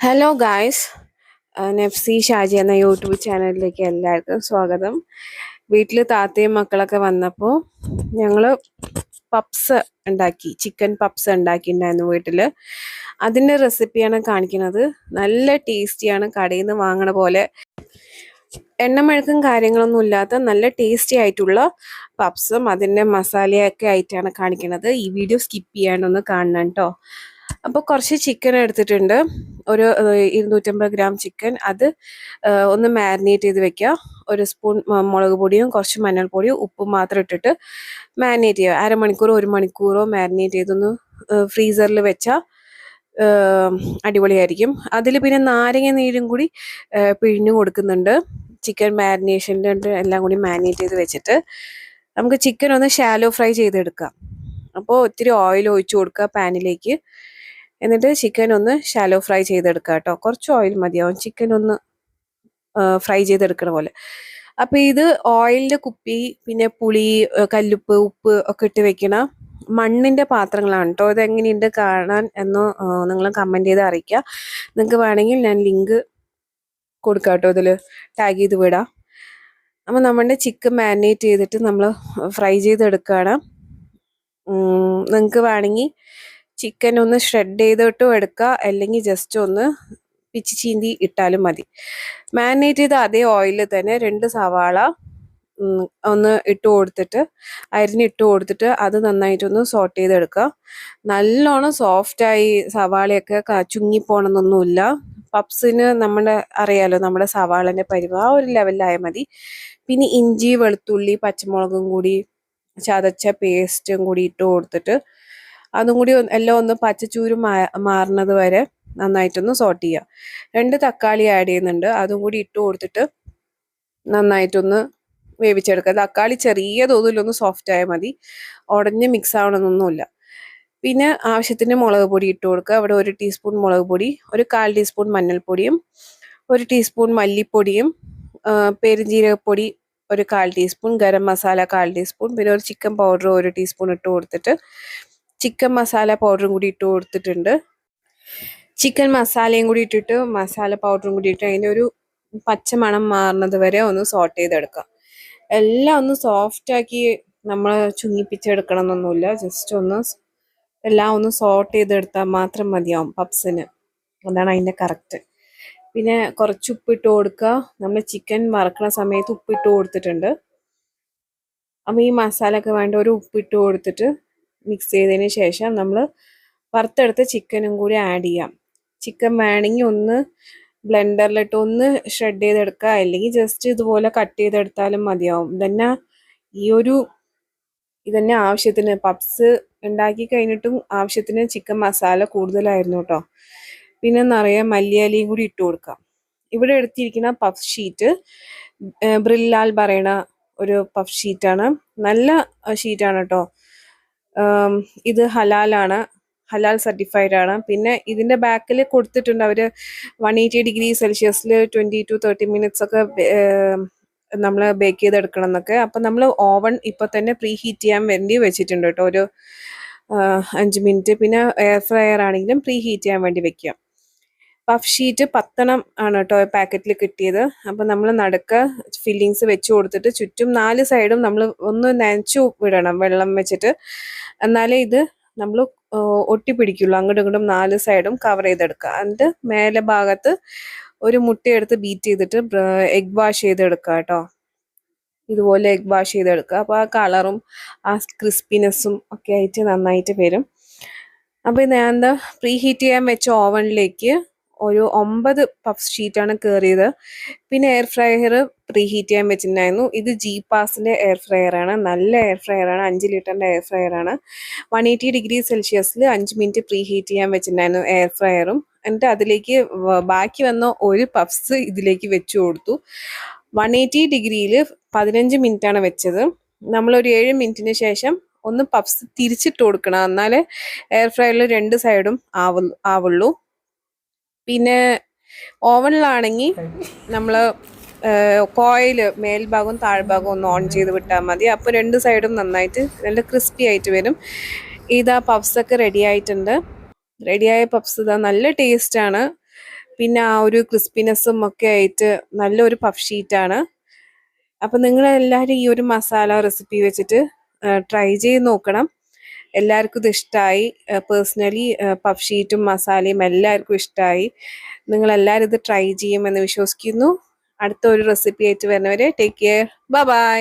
Hello guys, Nefsi Shaji എന്ന YouTube ചാനലിലേക്ക് എല്ലാവർക്കും സ്വാഗതം. വീട്ടിൽ താത്തയും മക്കളൊക്കെ വന്നപ്പോൾ ഞങ്ങൾ പപ്സ് ഉണ്ടാക്കി, ചിക്കൻ പപ്സ് ഉണ്ടാക്കിയിട്ടുണ്ടായിരുന്നു വീട്ടിൽ. അതിൻ്റെ റെസിപ്പിയാണ് കാണിക്കുന്നത്. നല്ല ടേസ്റ്റിയാണ്, കടയിൽ നിന്ന് വാങ്ങണ പോലെ എണ്ണമെഴുക്കും കാര്യങ്ങളൊന്നും ഇല്ലാത്ത നല്ല ടേസ്റ്റി ആയിട്ടുള്ള പപ്സും അതിൻ്റെ മസാലയൊക്കെ ആയിട്ടാണ് കാണിക്കുന്നത്. ഈ വീഡിയോ സ്കിപ്പ് ചെയ്യാണ്ടൊന്ന് കാണണം കേട്ടോ. അപ്പോൾ കുറച്ച് ചിക്കൻ എടുത്തിട്ടുണ്ട്, ഒരു 250 ഗ്രാം ചിക്കൻ. അത് ഒന്ന് മാരിനേറ്റ് ചെയ്ത് വെക്കുക. ഒരു സ്പൂൺ മുളക് പൊടിയും കുറച്ച് മഞ്ഞൾപ്പൊടിയും ഉപ്പും മാത്രം ഇട്ടിട്ട് മാരിനേറ്റ് ചെയ്യുക. അരമണിക്കൂറോ 1 മണിക്കൂറോ മാരിനേറ്റ് ചെയ്തൊന്ന് ഫ്രീസറിൽ വെച്ചാൽ അടിപൊളിയായിരിക്കും. അതിൽ പിന്നെ നാരങ്ങ നീരും കൂടി പിഴിഞ്ഞു കൊടുക്കുന്നുണ്ട്. ചിക്കൻ മാരിനേഷൻ്റെ എല്ലാം കൂടി മാരിനേറ്റ് ചെയ്ത് വെച്ചിട്ട് നമുക്ക് ചിക്കൻ ഒന്ന് ഷാലോ ഫ്രൈ ചെയ്തെടുക്കാം. അപ്പോൾ ഒത്തിരി ഓയിൽ ഒഴിച്ചു കൊടുക്കുക പാനിലേക്ക്. എന്നിട്ട് ചിക്കൻ ഒന്ന് ഷാലോ ഫ്രൈ ചെയ്തെടുക്കുക കേട്ടോ. കുറച്ച് ഓയിൽ മതിയാവും ചിക്കൻ ഒന്ന് ഫ്രൈ ചെയ്തെടുക്കണ പോലെ. അപ്പോൾ ഇത് ഓയിലിൻ്റെ കുപ്പി, പിന്നെ പുളി, കല്ലുപ്പ്, ഉപ്പ് ഒക്കെ ഇട്ട് വെക്കണ മണ്ണിൻ്റെ പാത്രങ്ങളാണ് കേട്ടോ. ഇതെങ്ങനെയുണ്ട് കാണാൻ എന്ന് നിങ്ങൾ കമൻറ്റ് ചെയ്ത് അറിയിക്കുക. നിങ്ങൾക്ക് വേണമെങ്കിൽ ഞാൻ ലിങ്ക് കൊടുക്കാം കേട്ടോ, ഇതിൽ ടാഗ് ചെയ്ത് വിടാം. അപ്പോൾ നമ്മുടെ ചിക്കൻ മാരിനേറ്റ് ചെയ്തിട്ട് നമ്മൾ ഫ്രൈ ചെയ്തെടുക്കുകയാണ്. നിങ്ങൾക്ക് വേണമെങ്കിൽ ചിക്കൻ ഒന്ന് ഷ്രെഡ് ചെയ്തിട്ടും എടുക്കുക, അല്ലെങ്കിൽ ജസ്റ്റ് ഒന്ന് പിച്ചി ചീന്തി ഇട്ടാലും മതി. മാരിനേറ്റ് ചെയ്ത അതേ ഓയിലിൽ തന്നെ 2 സവാള ഒന്ന് ഇട്ട് കൊടുത്തിട്ട് അരിഞ്ഞിട്ട് കൊടുത്തിട്ട് അത് നന്നായിട്ടൊന്ന് സോട്ട് ചെയ്തെടുക്കുക. നല്ലോണം സോഫ്റ്റായി സവാളയൊക്കെ ചുങ്ങിപ്പോണമെന്നൊന്നുമില്ല. പപ്സിന് നമ്മുടെ അറിയാലോ, നമ്മുടെ സവാളൻ്റെ പരിവ് ആ ഒരു ലെവലിലായാൽ മതി. പിന്നെ ഇഞ്ചി, വെളുത്തുള്ളി, പച്ചമുളകും കൂടി ചതച്ച പേസ്റ്റും കൂടി ഇട്ട് കൊടുത്തിട്ട് അതും കൂടി എല്ലാം ഒന്ന് പച്ചച്ചൂര് മാറുന്നത് വരെ നന്നായിട്ടൊന്ന് സോട്ട് ചെയ്യുക. 2 തക്കാളി ആഡ് ചെയ്യുന്നുണ്ട്, അതും കൂടി ഇട്ട് കൊടുത്തിട്ട് നന്നായിട്ടൊന്ന് വേവിച്ചെടുക്കുക. തക്കാളി ചെറിയ തോതിലൊന്ന് സോഫ്റ്റ് ആയാൽ മതി, ഉടഞ്ഞ് മിക്സ് ആവണമെന്നൊന്നുമില്ല. പിന്നെ ആവശ്യത്തിന് മുളക് പൊടി ഇട്ട് കൊടുക്കുക. അവിടെ 1 ടീസ്പൂൺ മുളക് പൊടി, ഒരു 1/4 ടീസ്പൂൺ മഞ്ഞൾപ്പൊടിയും, 1 ടീസ്പൂൺ മല്ലിപ്പൊടിയും, പെരുംജീരകപ്പൊടി 1/4 ടീസ്പൂൺ, ഗരം മസാല 1/4 ടീസ്പൂൺ, പിന്നെ ഒരു ചിക്കൻ പൗഡർ 1 ടീസ്പൂൺ ഇട്ട് കൊടുത്തിട്ട് ചിക്കൻ മസാല പൗഡറും കൂടി ഇട്ട് കൊടുത്തിട്ടുണ്ട്. ചിക്കൻ മസാലയും കൂടി ഇട്ടിട്ട് മസാല പൗഡറും കൂടി ഇട്ട് അതിൻ്റെ ഒരു പച്ചമണം മാറുന്നത് വരെ ഒന്ന് സോട്ട് ചെയ്തെടുക്കാം. എല്ലാം ഒന്ന് സോഫ്റ്റാക്കി നമ്മൾ ചുങ്ങിപ്പിച്ചെടുക്കണം എന്നൊന്നുമില്ല, ജസ്റ്റ് ഒന്ന് എല്ലാം ഒന്ന് സോട്ട് ചെയ്തെടുത്താൽ മാത്രം മതിയാവും പപ്സിന്. അതാണ് അതിൻ്റെ കറക്റ്റ്. പിന്നെ കുറച്ച് ഉപ്പിട്ട് കൊടുക്കുക. നമ്മൾ ചിക്കൻ വറക്കണ സമയത്ത് ഉപ്പിട്ട് കൊടുത്തിട്ടുണ്ട്. അപ്പോൾ ഈ മസാല ഒക്കെ വേണ്ട ഒരു ഉപ്പിട്ട് കൊടുത്തിട്ട് മിക്സ് ചെയ്തതിന് ശേഷം നമ്മൾ വറുത്തെടുത്ത ചിക്കനും കൂടി ആഡ് ചെയ്യാം. ചിക്കൻ വേണമെങ്കിൽ ഒന്ന് ബ്ലെൻഡറിലിട്ട് ഒന്ന് ഷ്രെഡ് ചെയ്തെടുക്കുക, അല്ലെങ്കിൽ ജസ്റ്റ് ഇതുപോലെ കട്ട് ചെയ്തെടുത്താലും മതിയാവും. ഇതന്നെ ആവശ്യത്തിന് പപ്സ് ഉണ്ടാക്കി കഴിഞ്ഞിട്ടും ആവശ്യത്തിന് ചിക്കൻ മസാല കൂടുതലായിരുന്നു കേട്ടോ. പിന്നെ നിറയെ മല്ലിയിലയും കൂടി ഇട്ട് കൊടുക്കാം. ഇവിടെ എടുത്തിരിക്കുന്ന പഫ് ഷീറ്റ് ബ്രില്ലാൽ പറയണ ഒരു പഫ് ഷീറ്റാണ്. നല്ല ഷീറ്റാണ് കേട്ടോ. ഇത് ഹലാൽ സർട്ടിഫൈഡ് ആണ്. പിന്നെ ഇതിൻ്റെ ബാക്കിൽ കൊടുത്തിട്ടുണ്ട് അവർ 180 ഡിഗ്രി സെൽഷ്യസിൽ 20 to 30 മിനിറ്റ്സ് ഒക്കെ നമ്മൾ ബേക്ക് ചെയ്തെടുക്കണം എന്നൊക്കെ. അപ്പം നമ്മൾ ഓവൺ ഇപ്പോൾ തന്നെ പ്രീ ഹീറ്റ് ചെയ്യാൻ വേണ്ടി വെച്ചിട്ടുണ്ട് കേട്ടോ, ഒരു 5 മിനിറ്റ്. പിന്നെ എയർ ഫ്രയർ ആണെങ്കിലും പ്രീ ഹീറ്റ് ചെയ്യാൻ വേണ്ടി വെക്കുക. പഫ് ഷീറ്റ് 10 ആണ് കേട്ടോ പാക്കറ്റിൽ കിട്ടിയത്. അപ്പം നമ്മൾ നടുക്ക് ഫില്ലിങ്സ് വെച്ച് കൊടുത്തിട്ട് ചുറ്റും 4 സൈഡും നമ്മൾ ഒന്ന് നനച്ചു വിടണം വെള്ളം വെച്ചിട്ട്, എന്നാലേ ഇത് നമ്മൾ ഒട്ടിപ്പിടിക്കുള്ളൂ. അങ്ങോട്ടും ഇങ്ങോട്ടും 4 സൈഡും കവർ ചെയ്തെടുക്കുക. എന്നിട്ട് മേലെ ഭാഗത്ത് ഒരു മുട്ടയെടുത്ത് ബീറ്റ് ചെയ്തിട്ട് എഗ് വാഷ് ചെയ്തെടുക്കുക കേട്ടോ. ഇതുപോലെ എഗ് വാഷ് ചെയ്തെടുക്കുക. അപ്പോൾ ആ കളറും ആ ക്രിസ്പിനെസ്സും ഒക്കെ ആയിട്ട് നന്നായിട്ട് വരും. അപ്പോൾ ഞാൻ എന്താ പ്രീ ഹീറ്റ് ചെയ്യാൻ വെച്ച ഓവനിലേക്ക് ഒരു 9 പഫ് ഷീറ്റാണ് കയറിയത്. പിന്നെ എയർ ഫ്രയർ പ്രീ ഹീറ്റ് ചെയ്യാൻ വെച്ചിട്ടുണ്ടായിരുന്നു. ഇത് G-Passന്റെ എയർ ഫ്രയറാണ്, നല്ല എയർ ഫ്രയറാണ്, 5 ലിറ്ററിൻ്റെ എയർ ഫ്രയറാണ്. 180 ഡിഗ്രി സെൽഷ്യസിൽ 5 മിനിറ്റ് പ്രീ ഹീറ്റ് ചെയ്യാൻ വെച്ചിട്ടുണ്ടായിരുന്നു എയർ ഫ്രയറും. എന്നിട്ട് അതിലേക്ക് ബാക്കി വന്ന ഒരു പഫ്സ് ഇതിലേക്ക് വെച്ച് കൊടുത്തു. 180 ഡിഗ്രിയിൽ 15 മിനിറ്റാണ് വെച്ചത്. നമ്മളൊരു 7 മിനിറ്റിന് ശേഷം ഒന്ന് പഫ്സ് തിരിച്ചിട്ട് കൊടുക്കണം, എന്നാലേ എയർ ഫ്രയറിൽ 2 സൈഡും ആവുള്ളൂ. പിന്നെ ഓവനിലാണെങ്കിൽ നമ്മൾ കോയിൽ മേൽഭാഗവും താഴ്ഭാഗവും ഒന്ന് ഓൺ ചെയ്ത് വിട്ടാൽ മതി. അപ്പോൾ 2 സൈഡും നന്നായിട്ട് നല്ല ക്രിസ്പി ആയിട്ട് വരും. ഇതാ പഫ്സൊക്കെ റെഡി ആയിട്ടുണ്ട്. റെഡിയായ പഫ്സ് ഇതാ നല്ല ടേസ്റ്റാണ്. പിന്നെ ആ ഒരു ക്രിസ്പിനെസ്സും ഒക്കെ ആയിട്ട് നല്ലൊരു പഫ് ഷീറ്റാണ്. അപ്പം നിങ്ങളെല്ലാവരും ഈ ഒരു മസാല റെസിപ്പി വെച്ചിട്ട് ട്രൈ ചെയ്ത് നോക്കണം. എല്ലാവർക്കും ഇത് ഇഷ്ടമായി. പേഴ്സണലി പഫ് ഷീറ്റും മസാലയും എല്ലാവർക്കും ഇഷ്ടമായി. നിങ്ങളെല്ലാവരും ഇത് ട്രൈ ചെയ്യുമെന്ന് വിശ്വസിക്കുന്നു. അടുത്ത ഒരു റെസിപ്പി ആയിട്ട് വരുന്നവരെ ടേക്ക് കെയർ. Bye bye.